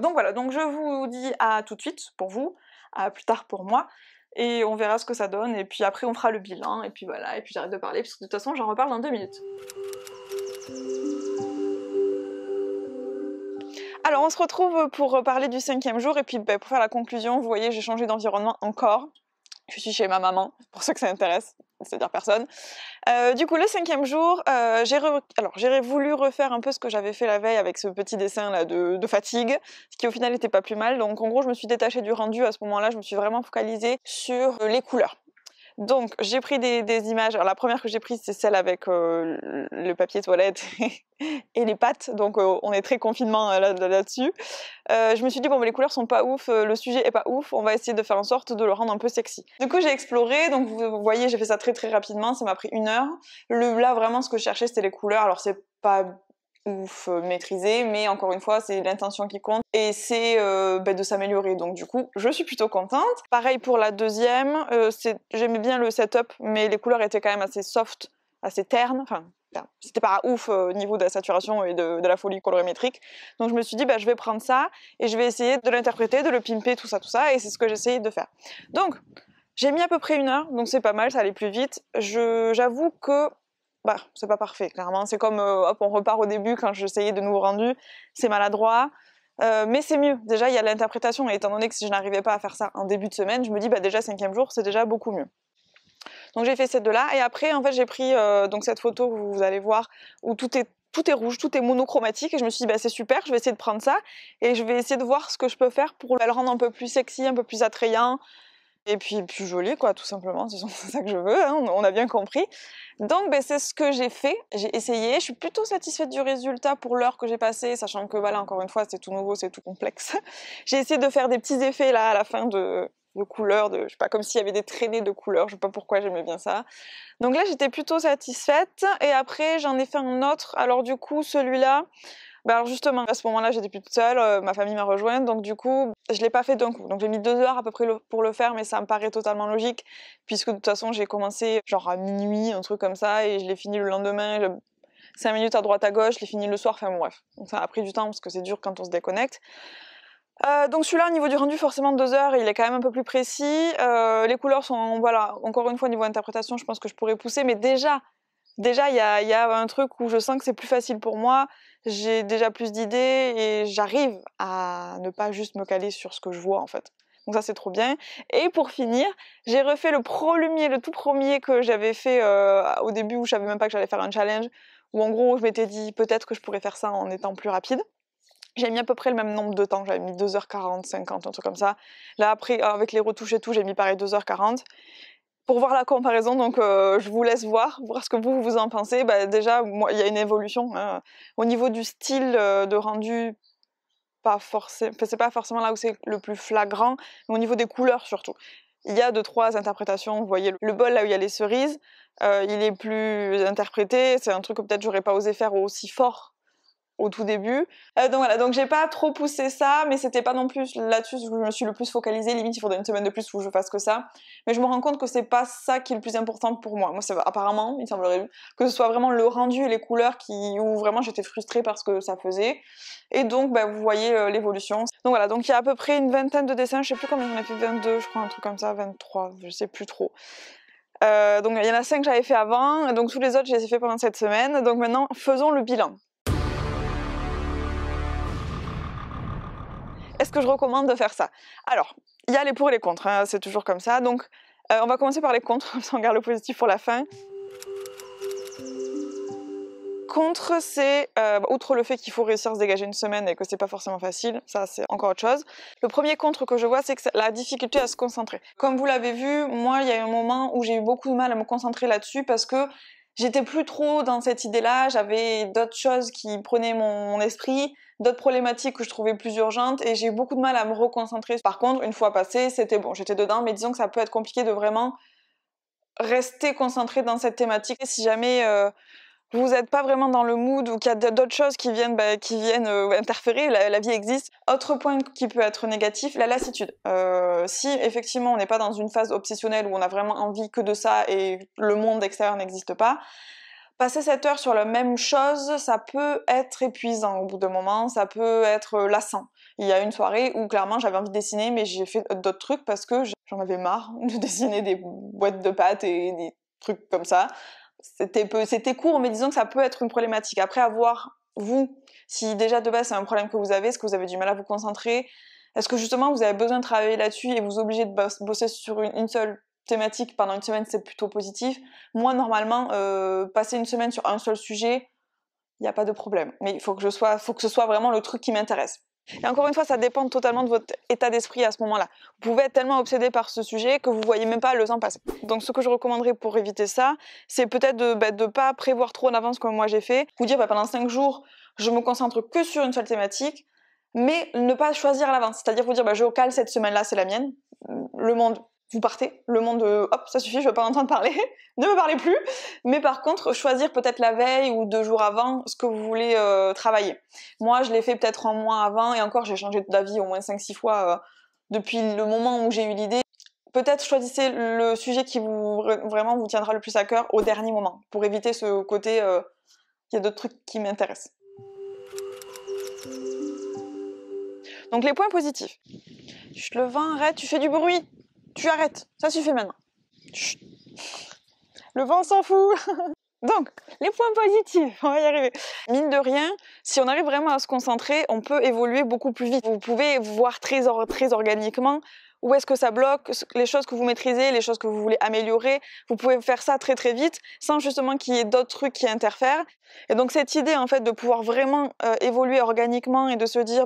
Donc voilà, donc je vous dis à tout de suite pour vous, à plus tard pour moi, et on verra ce que ça donne, et puis après on fera le bilan, et puis voilà, et puis j'arrête de parler, parce que de toute façon j'en reparle dans 2 minutes. Alors on se retrouve pour parler du 5e jour, et puis pour faire la conclusion, vous voyez j'ai changé d'environnement encore. Je suis chez ma maman, pour ceux que ça intéresse, c'est-à-dire personne. Du coup, le 5e jour, j'ai voulu refaire un peu ce que j'avais fait la veille avec ce petit dessin là de fatigue, ce qui au final n'était pas plus mal. Donc en gros, je me suis détachée du rendu à ce moment-là, je me suis vraiment focalisée sur les couleurs. Donc j'ai pris des images, alors la première que j'ai prise c'est celle avec le papier toilette et les pâtes, donc on est très confinement là-dessus. Je me suis dit bon les couleurs sont pas ouf, le sujet est pas ouf, on va essayer de faire en sorte de le rendre un peu sexy. Du coup j'ai exploré, donc vous voyez j'ai fait ça très très rapidement, ça m'a pris 1 heure. Là vraiment ce que je cherchais c'était les couleurs, alors c'est pas ouf maîtrisé, mais encore une fois c'est l'intention qui compte et c'est de s'améliorer, donc du coup je suis plutôt contente. Pareil pour la deuxième, j'aimais bien le setup mais les couleurs étaient quand même assez soft, assez ternes, enfin c'était pas ouf au niveau de la saturation et de la folie colorimétrique, donc je me suis dit je vais prendre ça et je vais essayer de l'interpréter, de le pimper, tout ça, et c'est ce que j'ai essayé de faire. Donc j'ai mis à peu près 1 heure, donc c'est pas mal, ça allait plus vite. J'avoue que c'est pas parfait, clairement. C'est comme, on repart au début quand j'essayais de nouveaux rendus, c'est maladroit, mais c'est mieux. Déjà, il y a l'interprétation, et étant donné que si je n'arrivais pas à faire ça en début de semaine, je me dis, déjà, 5e jour, c'est déjà beaucoup mieux. Donc j'ai fait ces 2-là, et après, en fait, j'ai pris donc cette photo que vous allez voir, où tout est rouge, tout est monochromatique, et je me suis dit, c'est super, je vais essayer de prendre ça, et je vais essayer de voir ce que je peux faire pour le rendre un peu plus sexy, un peu plus attrayant, et puis plus joli quoi, tout simplement, c'est ça que je veux, hein, on a bien compris. Donc c'est ce que j'ai fait, j'ai essayé, je suis plutôt satisfaite du résultat pour l'heure que j'ai passée, sachant que voilà, encore une fois, c'est tout nouveau, c'est tout complexe. J'ai essayé de faire des petits effets là à la fin de couleurs, je sais pas, comme s'il y avait des traînées de couleurs, je sais pas pourquoi j'aimais bien ça. Donc là j'étais plutôt satisfaite, et après j'en ai fait un autre, alors du coup celui-là, alors justement, à ce moment-là, j'étais plus toute seule, ma famille m'a rejointe, donc du coup, je l'ai pas fait d'un coup. Donc j'ai mis 2 heures à peu près pour le faire, mais ça me paraît totalement logique, puisque de toute façon, j'ai commencé genre à minuit, un truc comme ça, et je l'ai fini le lendemain, 5 minutes à droite à gauche, je l'ai fini le soir, enfin bon, bref. Donc ça a pris du temps, parce que c'est dur quand on se déconnecte. Donc celui-là, au niveau du rendu, forcément 2 heures, il est quand même un peu plus précis. Les couleurs sont, voilà, encore une fois, au niveau interprétation, je pense que je pourrais pousser, mais déjà, il y a un truc où je sens que c'est plus facile pour moi, j'ai déjà plus d'idées et j'arrive à ne pas juste me caler sur ce que je vois en fait. Donc ça c'est trop bien. Et pour finir, j'ai refait le tout premier que j'avais fait au début, où je savais même pas que j'allais faire un challenge, où en gros je m'étais dit peut-être que je pourrais faire ça en étant plus rapide. J'ai mis à peu près le même nombre de temps, j'avais mis 2h40, 50, un truc comme ça. Là après, avec les retouches et tout, j'ai mis pareil 2h40. Pour voir la comparaison, donc je vous laisse voir ce que vous en pensez. Déjà, moi, il y a une évolution. Hein. Au niveau du style de rendu, c'est pas forcément là où c'est le plus flagrant, mais au niveau des couleurs surtout. Il y a 2-3 interprétations. Vous voyez le bol là où il y a les cerises, il est plus interprété. C'est un truc que peut-être j'aurais pas osé faire aussi fort au tout début. Donc voilà, donc j'ai pas trop poussé ça, mais c'était pas non plus là-dessus où je me suis le plus focalisée, limite il faudrait 1 semaine de plus où je fasse que ça. Mais je me rends compte que c'est pas ça qui est le plus important pour moi. Moi, apparemment, il semblerait que ce soit vraiment le rendu et les couleurs où vraiment j'étais frustrée par ce que ça faisait. Et donc, vous voyez l'évolution. Donc voilà, donc il y a à peu près une 20aine de dessins, je sais plus combien j'en ai fait, 22, je crois, un truc comme ça, 23, je sais plus trop. Donc il y en a 5 que j'avais fait avant, et donc tous les autres je les ai fait pendant cette semaine. Donc maintenant, faisons le bilan. Est-ce que je recommande de faire ça? Alors, il y a les pour et les contre, hein, c'est toujours comme ça. Donc, on va commencer par les contre, on garde le positif pour la fin. Contre, c'est, outre le fait qu'il faut réussir à se dégager 1 semaine et que c'est pas forcément facile, ça c'est encore autre chose. Le premier contre que je vois, c'est que la difficulté à se concentrer. Comme vous l'avez vu, moi, il y a eu un moment où j'ai eu beaucoup de mal à me concentrer là-dessus parce que j'étais plus trop dans cette idée-là, j'avais d'autres choses qui prenaient mon esprit, d'autres problématiques que je trouvais plus urgentes, et j'ai eu beaucoup de mal à me reconcentrer. Par contre, une fois passé, c'était bon, j'étais dedans, mais disons que ça peut être compliqué de vraiment rester concentré dans cette thématique. Si jamais vous n'êtes pas vraiment dans le mood ou qu'il y a d'autres choses qui viennent interférer, la vie existe. Autre point qui peut être négatif, la lassitude. Si effectivement on n'est pas dans une phase obsessionnelle où on a vraiment envie que de ça et le monde extérieur n'existe pas, passer 7 heures sur la même chose, ça peut être épuisant au bout d'un moment, ça peut être lassant. Il y a une soirée où clairement j'avais envie de dessiner, mais j'ai fait d'autres trucs parce que j'en avais marre de dessiner des boîtes de pâtes et des trucs comme ça. C'était court, mais disons que ça peut être une problématique. Après, à voir, vous, si déjà de base c'est un problème que vous avez, est-ce que vous avez du mal à vous concentrer? Est-ce que justement vous avez besoin de travailler là-dessus et vous obligez de bosser sur une seule thématique pendant une semaine, c'est plutôt positif. Moi, normalement, passer une semaine sur un seul sujet, il n'y a pas de problème. Mais il faut que ce soit vraiment le truc qui m'intéresse. Et encore une fois, ça dépend totalement de votre état d'esprit à ce moment-là. Vous pouvez être tellement obsédé par ce sujet que vous voyez même pas le temps passer. Donc ce que je recommanderais pour éviter ça, c'est peut-être de pas prévoir trop en avance comme moi j'ai fait. Vous dire pendant 5 jours, je me concentre que sur une seule thématique, mais ne pas choisir à l'avance. C'est-à-dire vous dire je cale cette semaine-là, c'est la mienne. Le monde, vous partez. Le monde, hop, ça suffit, je veux pas entendre parler. Ne me parlez plus. Mais par contre, choisir peut-être la veille ou 2 jours avant ce que vous voulez travailler. Moi, je l'ai fait peut-être un mois avant, et encore, j'ai changé d'avis au moins 5-6 fois depuis le moment où j'ai eu l'idée. Peut-être choisissez le sujet qui vraiment vous tiendra le plus à cœur au dernier moment, pour éviter ce côté, il y a d'autres trucs qui m'intéressent. Donc les points positifs. Chut, le vent, arrête, tu fais du bruit. Tu arrêtes, ça suffit maintenant. Chut. Le vent s'en fout. Donc, les points positifs, on va y arriver. Mine de rien, si on arrive vraiment à se concentrer, on peut évoluer beaucoup plus vite. Vous pouvez voir très organiquement où est-ce que ça bloque, les choses que vous maîtrisez, les choses que vous voulez améliorer. Vous pouvez faire ça très très vite, sans justement qu'il y ait d'autres trucs qui interfèrent. Et donc cette idée en fait de pouvoir vraiment évoluer organiquement et de se dire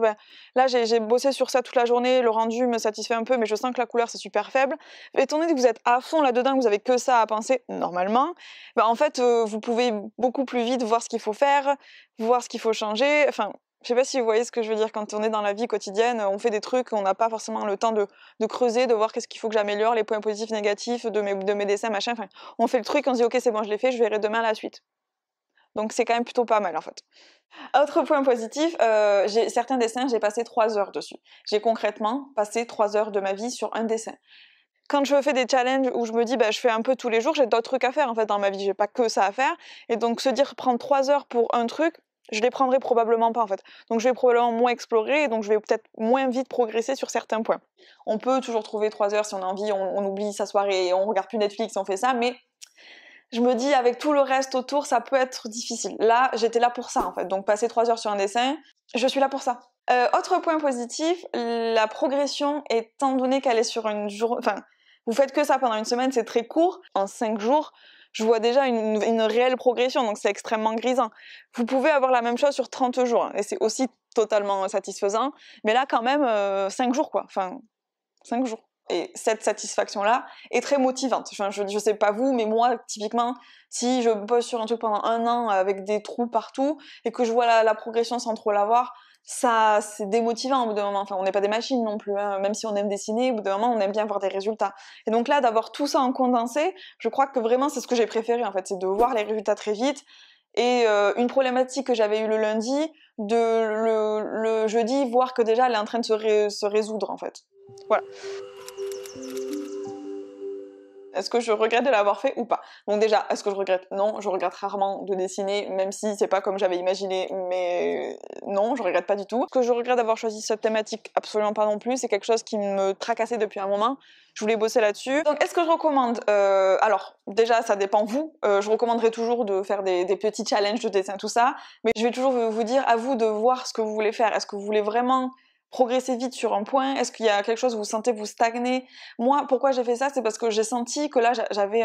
là j'ai bossé sur ça toute la journée, le rendu me satisfait un peu, mais je sens que la couleur c'est super faible. Étant donné que vous êtes à fond là-dedans, que vous avez que ça à penser normalement, en fait vous pouvez beaucoup plus vite voir ce qu'il faut faire, voir ce qu'il faut changer. Enfin, je sais pas si vous voyez ce que je veux dire, quand on est dans la vie quotidienne, on fait des trucs, on n'a pas forcément le temps de creuser, de voir qu'est-ce qu'il faut que j'améliore, les points positifs, négatifs de mes dessins, machin. Enfin, on fait le truc, on se dit ok c'est bon je l'ai fait, je verrai demain la suite. Donc c'est quand même plutôt pas mal en fait. Autre point positif, certains dessins, j'ai passé 3 heures dessus. J'ai concrètement passé 3 heures de ma vie sur un dessin. Quand je fais des challenges où je me dis je fais un peu tous les jours, j'ai d'autres trucs à faire en fait dans ma vie, j'ai pas que ça à faire. Et donc se dire prendre 3 heures pour un truc, je les prendrai probablement pas en fait. Donc je vais probablement moins explorer et donc je vais peut-être moins vite progresser sur certains points. On peut toujours trouver 3 heures si on a envie, on oublie sa soirée, on regarde plus Netflix, on fait ça, mais je me dis avec tout le reste autour, ça peut être difficile. Là, j'étais là pour ça en fait. Donc passer 3 heures sur un dessin, je suis là pour ça. Autre point positif, la progression, étant donné qu'elle est sur une journée... Enfin, vous faites que ça pendant une semaine, c'est très court. En 5 jours, je vois déjà une réelle progression, donc c'est extrêmement grisant. Vous pouvez avoir la même chose sur 30 jours, et c'est aussi totalement satisfaisant. Mais là, quand même, 5 jours quoi. Enfin, 5 jours. Et cette satisfaction-là est très motivante. Enfin, je sais pas vous, mais moi, typiquement, si je bosse sur un truc pendant 1 an avec des trous partout et que je vois la progression sans trop la voir, ça, c'est démotivant au bout d'un moment. Enfin, on n'est pas des machines non plus, hein. Même si on aime dessiner, au bout d'un moment, on aime bien voir des résultats. Et donc là, d'avoir tout ça en condensé, je crois que vraiment, c'est ce que j'ai préféré, en fait. C'est de voir les résultats très vite. Et une problématique que j'avais eue le lundi, le jeudi, voir que déjà, elle est en train de se résoudre, en fait. Voilà. Est-ce que je regrette de l'avoir fait ou pas? Donc déjà, est-ce que je regrette? Non, je regrette rarement de dessiner, même si c'est pas comme j'avais imaginé, mais non, je regrette pas du tout. Ce que je regrette d'avoir choisi cette thématique, absolument pas non plus, c'est quelque chose qui me tracassait depuis un moment. Je voulais bosser là-dessus. Donc est-ce que je recommande? Alors, déjà, ça dépend vous. Je recommanderais toujours de faire des petits challenges de dessin, tout ça, mais je vais toujours vous dire à vous de voir ce que vous voulez faire. Est-ce que vous voulez vraiment progresser vite sur un point? Est-ce qu'il y a quelque chose où vous sentez vous stagner? Moi, pourquoi j'ai fait ça? C'est parce que j'ai senti que là, j'avais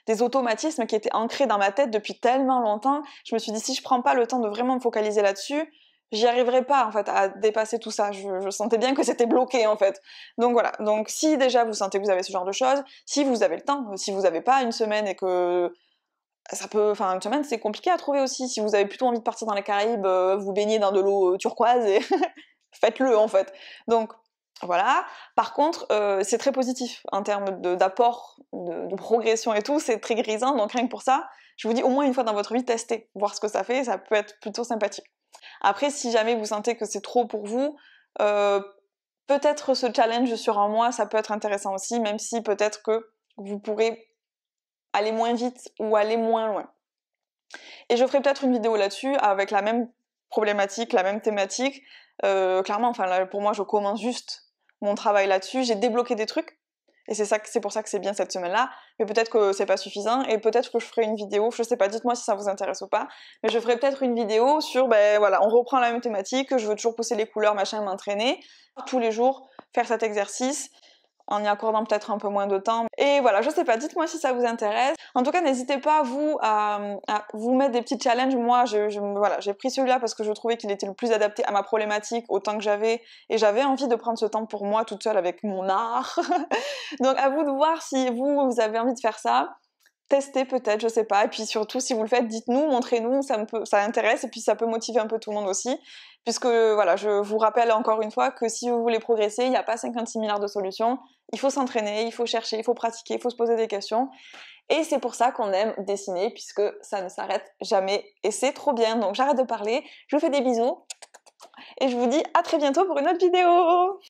des automatismes qui étaient ancrés dans ma tête depuis tellement longtemps. Je me suis dit, si je prends pas le temps de vraiment me focaliser là-dessus, j'y arriverai pas, en fait, à dépasser tout ça. Je sentais bien que c'était bloqué, en fait. Donc voilà. Donc si déjà vous sentez que vous avez ce genre de choses, si vous avez le temps, si vous avez pas une semaine et que ça peut, enfin une semaine c'est compliqué à trouver aussi. Si vous avez plutôt envie de partir dans les Caraïbes, vous baignez dans de l'eau turquoise et faites-le en fait. Donc Voilà. Par contre, c'est très positif en termes d'apport, de progression et tout, c'est très grisant, donc rien que pour ça, je vous dis au moins une fois dans votre vie, testez, voir ce que ça fait, ça peut être plutôt sympathique. Après, si jamais vous sentez que c'est trop pour vous, peut-être ce challenge sur un mois, ça peut être intéressant aussi, même si peut-être que vous pourrez aller moins vite ou aller moins loin. Et je ferai peut-être une vidéo là-dessus avec la même problématique, la même thématique. Clairement, enfin là, pour moi, je commence juste mon travail là-dessus. J'ai débloqué des trucs. Et c'est pour ça que c'est bien cette semaine-là. Mais peut-être que c'est pas suffisant. Et peut-être que je ferai une vidéo, je sais pas, dites-moi si ça vous intéresse ou pas. Mais je ferai peut-être une vidéo sur, ben voilà, on reprend la même thématique. Je veux toujours pousser les couleurs, machin, m'entraîner. Tous les jours, faire cet exercice. En y accordant peut-être un peu moins de temps. Et voilà, je sais pas, dites-moi si ça vous intéresse. En tout cas, n'hésitez pas, vous, à vous mettre des petits challenges. Moi, voilà, j'ai pris celui-là parce que je trouvais qu'il était le plus adapté à ma problématique, au temps que j'avais, et j'avais envie de prendre ce temps pour moi, toute seule, avec mon art. Donc, à vous de voir si vous avez envie de faire ça. Testez peut-être, je sais pas, et puis surtout si vous le faites, dites-nous, montrez-nous, ça intéresse, et puis ça peut motiver un peu tout le monde aussi, puisque voilà, je vous rappelle encore une fois que si vous voulez progresser, il n'y a pas 56 milliards de solutions, il faut s'entraîner, il faut chercher, il faut pratiquer, il faut se poser des questions, et c'est pour ça qu'on aime dessiner, puisque ça ne s'arrête jamais, et c'est trop bien. Donc j'arrête de parler, je vous fais des bisous, et je vous dis à très bientôt pour une autre vidéo.